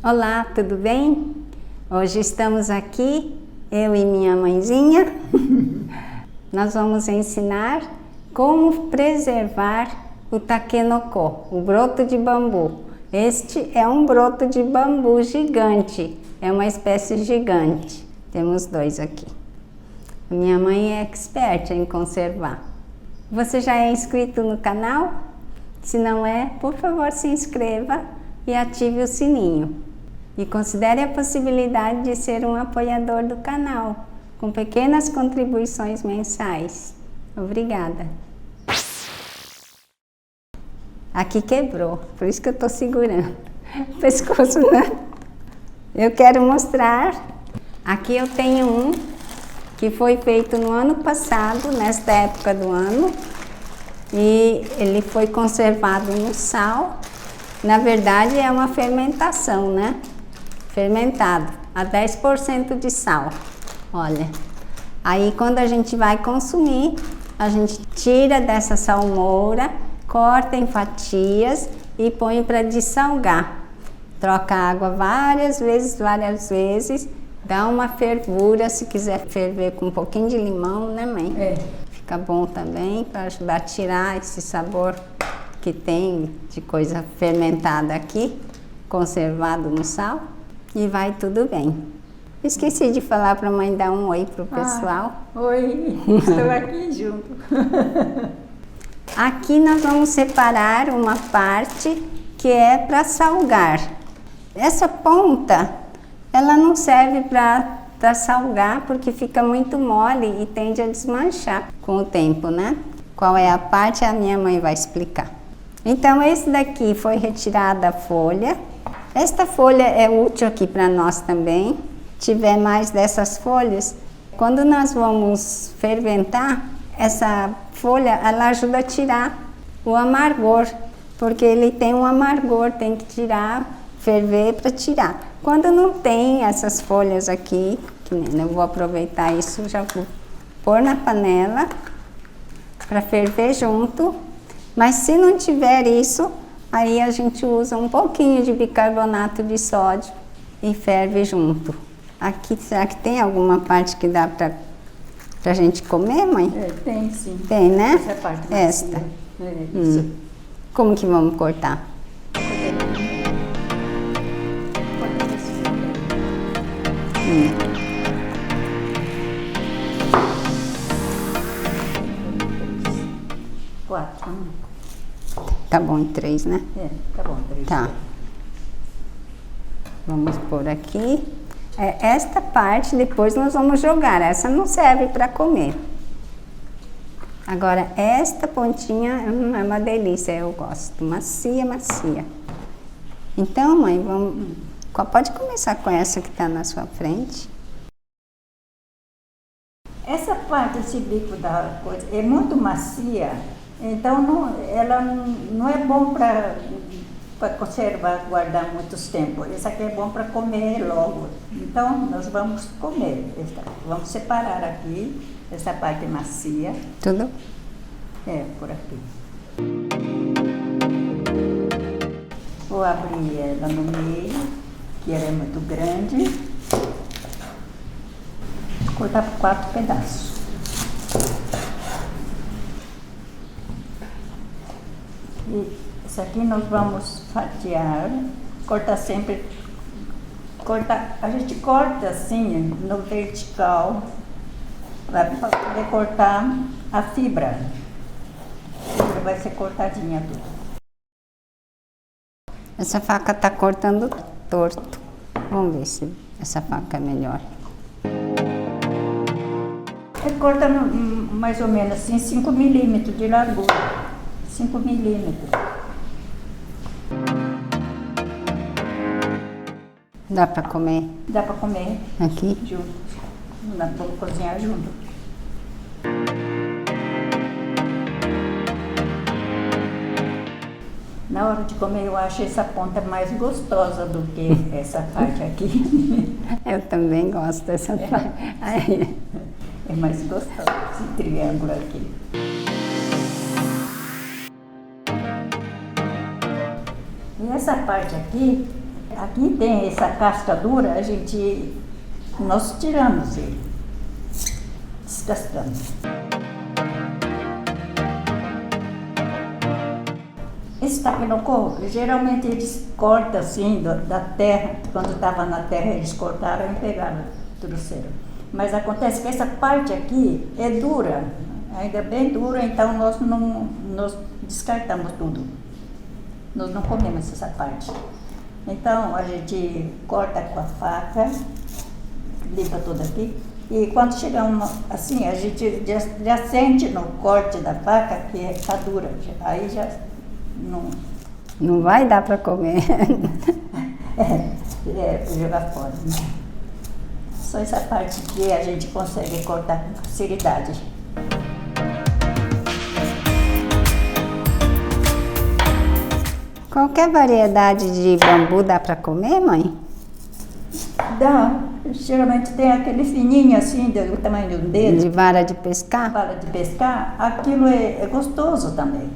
Olá, tudo bem? Hoje estamos aqui, eu e minha mãezinha. Nós vamos ensinar como preservar o takenoko, o broto de bambu. Este é um broto de bambu gigante, é uma espécie gigante. Temos dois aqui. Minha mãe é expert em conservar. Você já é inscrito no canal? Se não é, por favor, se inscreva e ative o sininho. E considere a possibilidade de ser um apoiador do canal, com pequenas contribuições mensais. Obrigada. Aqui quebrou, por isso que eu estou segurando o pescoço, né? Eu quero mostrar. Aqui eu tenho um que foi feito no ano passado, nesta época do ano. E ele foi conservado no sal. Na verdade é uma fermentação, né? Fermentado a 10% de sal. Olha, aí quando a gente vai consumir, a gente tira dessa salmoura, corta em fatias e põe para dessalgar. Troca a água várias vezes, dá uma fervura, se quiser ferver com um pouquinho de limão, né, mãe? É. Fica bom também para ajudar a tirar esse sabor que tem de coisa fermentada aqui, conservado no sal. E vai tudo bem. Esqueci de falar para a mãe dar um oi pro pessoal. Oi, estou aqui junto. Aqui nós vamos separar uma parte que é para salgar. Essa ponta, ela não serve para salgar porque fica muito mole e tende a desmanchar com o tempo, né? Qual é a parte, a minha mãe vai explicar. Então esse daqui foi retirada a folha. Esta folha é útil aqui para nós também. Tiver mais dessas folhas, quando nós vamos ferventar, essa folha ela ajuda a tirar o amargor, porque ele tem um amargor, tem que tirar, ferver para tirar. Quando não tem essas folhas aqui, eu vou aproveitar isso, já vou pôr na panela para ferver junto. Mas se não tiver isso, aí a gente usa um pouquinho de bicarbonato de sódio e ferve junto. Aqui, será que tem alguma parte que dá pra gente comer, mãe? É, tem sim. Tem, né? Essa parte macia. Esta. É, isso. Como que vamos cortar? Quatro. Tá bom em 3, né? É, tá bom. 3. Tá. Vamos pôr aqui. Esta parte depois nós vamos jogar. Essa não serve para comer. Agora, esta pontinha é uma delícia, eu gosto. Macia, macia. Então, mãe, pode começar com essa que está na sua frente. Essa parte, esse bico da coisa, é muito macia, então ela não é bom para conservar, guardar muitos tempos. Essa aqui é bom para comer logo. Então, nós vamos comer. Vamos separar aqui essa parte macia. Tudo? É, por aqui. Vou abrir ela no meio, que ela é muito grande. Cortar por 4 pedaços. E isso aqui nós vamos fatiar, cortar sempre, a gente corta assim no vertical, para poder cortar a fibra. A fibra vai ser cortadinha tudo. Essa faca tá cortando torto. Vamos ver se essa faca é melhor. Corta mais ou menos assim 5 milímetros de largura. 5 milímetros. Dá para comer? Dá para comer aqui? Junto. Vamos cozinhar junto. Na hora de comer, eu acho essa ponta mais gostosa do que essa parte aqui. Eu também gosto dessa parte. É mais gostoso esse triângulo aqui. E essa parte aqui aqui tem essa casca dura, nós tiramos ele, descascamos. Esse taquinoco, geralmente eles cortam assim da terra, quando estava na terra eles cortaram e pegaram, trouxeram. Mas acontece que essa parte aqui é dura, ainda bem dura, então nós descartamos tudo. Nós não comemos essa parte. Então a gente corta com a faca, limpa tudo aqui, e quando chega assim, a gente já sente no corte da faca que está dura, aí já não vai dar para comer. Jogar fora. Né? Só essa parte que a gente consegue cortar com facilidade. Qualquer variedade de bambu dá para comer, mãe? Dá. Geralmente tem aquele fininho assim, do tamanho de um dedo. De vara de pescar? Vara de pescar. Aquilo é gostoso também.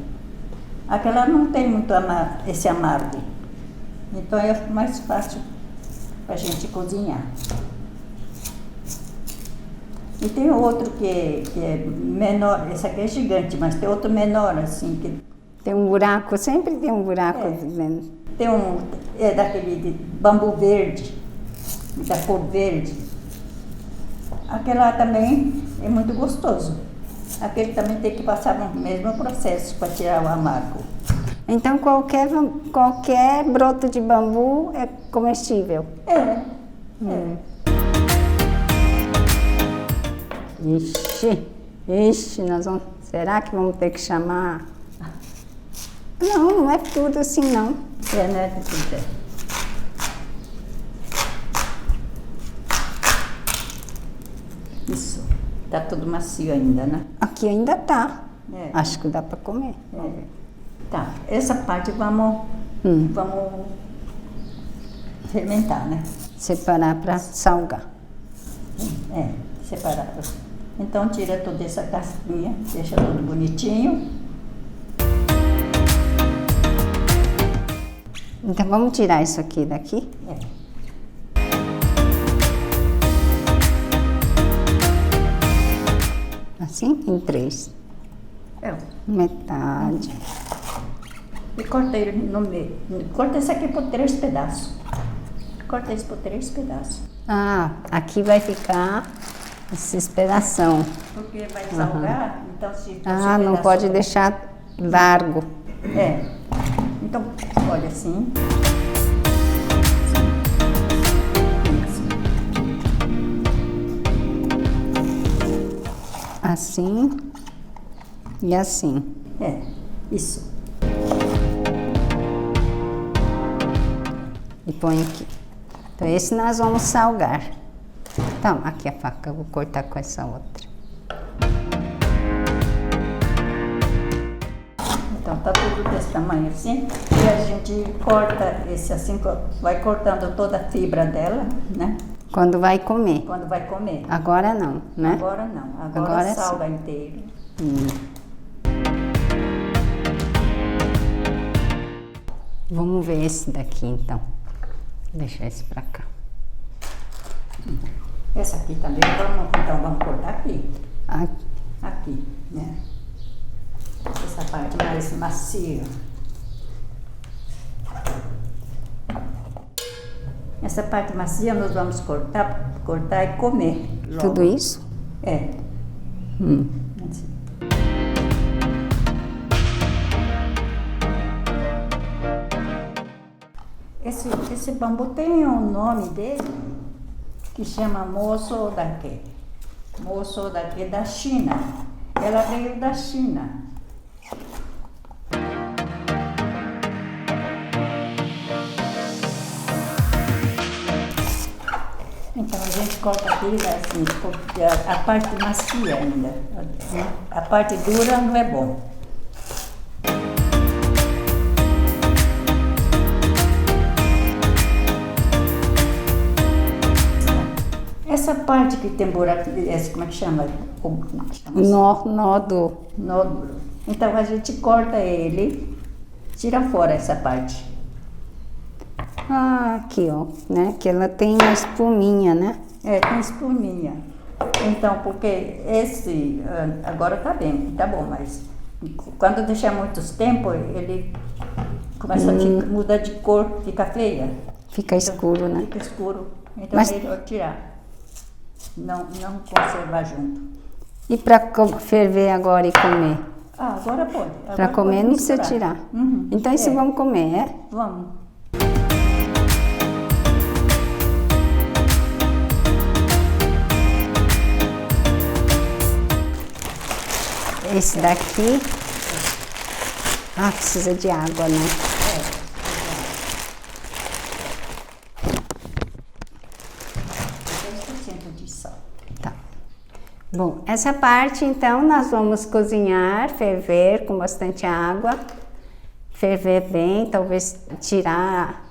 Aquela não tem muito esse amargo. Então é mais fácil para a gente cozinhar. E tem outro que é menor, esse aqui é gigante, mas tem outro menor assim. Tem um buraco, sempre tem um buraco. Tem daquele de bambu verde, da cor verde. Aquele lá também é muito gostoso. Aquele também tem que passar no mesmo processo para tirar o amargo. Então qualquer broto de bambu é comestível? Ixi, será que vamos ter que chamar? Não é tudo assim não. Não é tudo. Isso. Tá tudo macio ainda, né? Aqui ainda tá. Acho que dá para comer. Tá, essa parte vamos fermentar, né? Separar para salgar. Separar. Então tira toda essa casquinha, deixa tudo bonitinho. Então vamos tirar isso aqui daqui? Assim? Em 3. Metade. E corta ele no meio. Corta esse aqui por 3 pedaços. Corta esse por 3 pedaços. Aqui vai ficar esses pedação. Porque vai salgar, então se... não pode deixar largo. Então, olha assim. Assim e assim. Isso. E põe aqui. Então esse nós vamos salgar. Então, aqui a faca, eu vou cortar com essa outra. Então tá tudo desse tamanho assim. E a gente corta esse assim, vai cortando toda a fibra dela, né? Quando vai comer. Quando vai comer. Agora não, né? Agora não. Agora salga inteiro. Vamos ver esse daqui então. Deixa esse pra cá. Essa aqui também, vamos cortar aqui. Aqui, né? Essa parte mais macia. Essa parte macia nós vamos cortar e comer logo. Tudo isso? Assim. Esse bambu tem um nome dele que chama moço daqui. Moço daqui da China. Ela veio da China. Então a gente corta aqui assim, porque a parte macia ainda. A parte dura não é bom. Essa parte que tem buraco, como é que chama? Nódulo. Nódulo. Então a gente corta ele, tira fora essa parte. Ah, aqui, ó, né? Que ela tem uma espuminha, né? É, tem espuminha. Então, porque esse, agora tá bem, tá bom, mas quando deixar muito tempo, ele começa a mudar de cor, fica feia. Fica escuro, né? Fica escuro, então Mas- é melhor tirar. Não conservar junto. E para ferver agora e comer? Ah, agora pode. Para Agora comer pode não precisa misturar. tirar. Uhum. Então isso vamos comer, é? Vamos. Esse daqui, precisa de água, né? 10% de sal. Tá. Bom, essa parte então nós vamos cozinhar, ferver com bastante água, ferver bem, talvez tirar,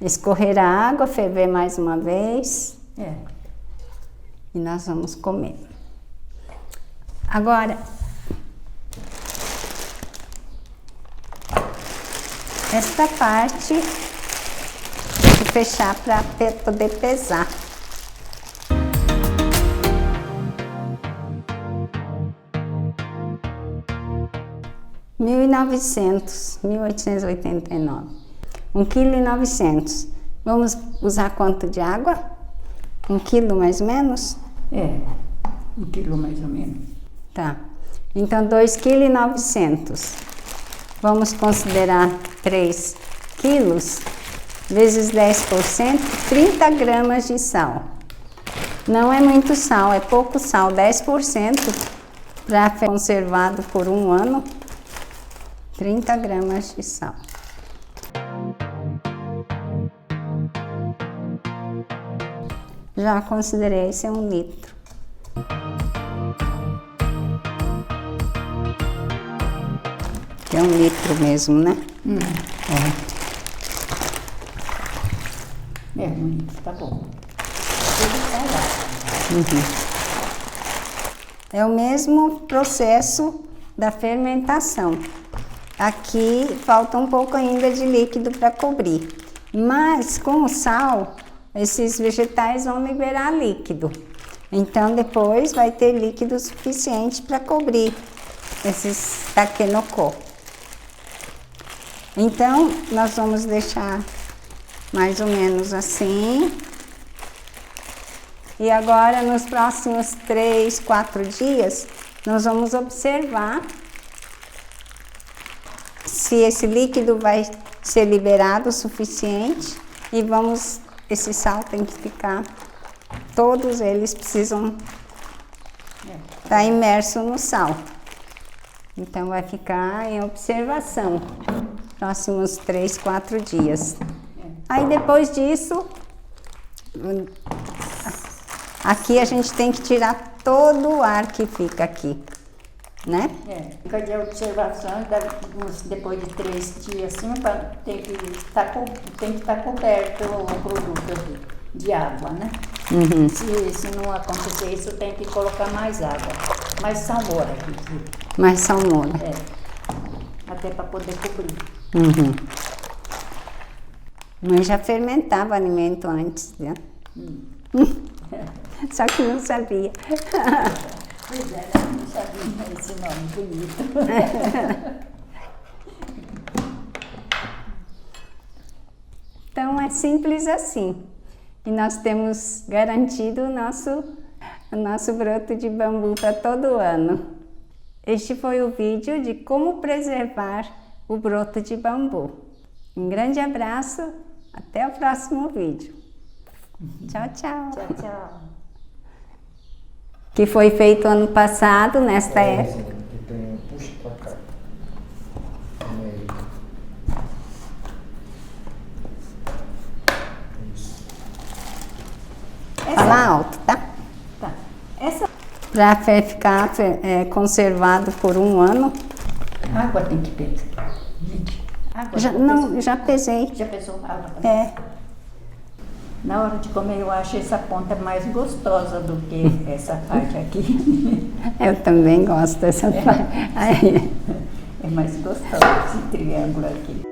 escorrer a água, ferver mais uma vez É. e nós vamos comer. Agora, esta parte tem que fechar para poder pesar. 1889. 1,9 kg. Vamos usar quanto de água? 1 quilo mais ou menos? É, 1 quilo mais ou menos. Tá. Então 2,9 kg. Vamos considerar 3 quilos vezes 10%, 30 gramas de sal. Não é muito sal, é pouco sal, 10% para conservado por 1 ano. 30 gramas de sal. Já considerei esse 1 litro. Que é 1 litro mesmo, né? É, 1 litro, tá bom. É o mesmo processo da fermentação. Aqui falta um pouco ainda de líquido para cobrir, mas com o sal, esses vegetais vão liberar líquido. Então depois vai ter líquido suficiente para cobrir esses takenoko. Então nós vamos deixar mais ou menos assim. E agora nos próximos 3, 4 dias, nós vamos observar se esse líquido vai ser liberado o suficiente e esse sal tem que ficar, todos eles precisam estar imerso no sal. Então vai ficar em observação, próximos 3, 4 dias. Aí depois disso, aqui a gente tem que tirar todo o ar que fica aqui, né? É, fica de observação, depois de 3 dias assim, tem que estar coberto o produto de água, né? Se não acontecer isso, tem que colocar mais água, mais salmoura aqui. Mais salmoura. É, até para poder cobrir. Mas já fermentava alimento antes, né? Só que não sabia. Pois é, não sabia esse nome bonito. Então é simples assim. E nós temos garantido o nosso broto de bambu para todo ano. Este foi o vídeo de como preservar o broto de bambu. Um grande abraço, até o próximo vídeo. Tchau, tchau. Tchau, tchau. Que foi feito ano passado, nesta época. Puxa pra cá. Fala alto, tá? Tá. Essa Para ficar conservado por 1 ano. água tem que pesar. Gente, água. Já pesei. Já pesou água também? É. Na hora de comer, eu acho essa ponta mais gostosa do que essa parte aqui. Eu também gosto dessa parte. É mais gostosa esse triângulo aqui.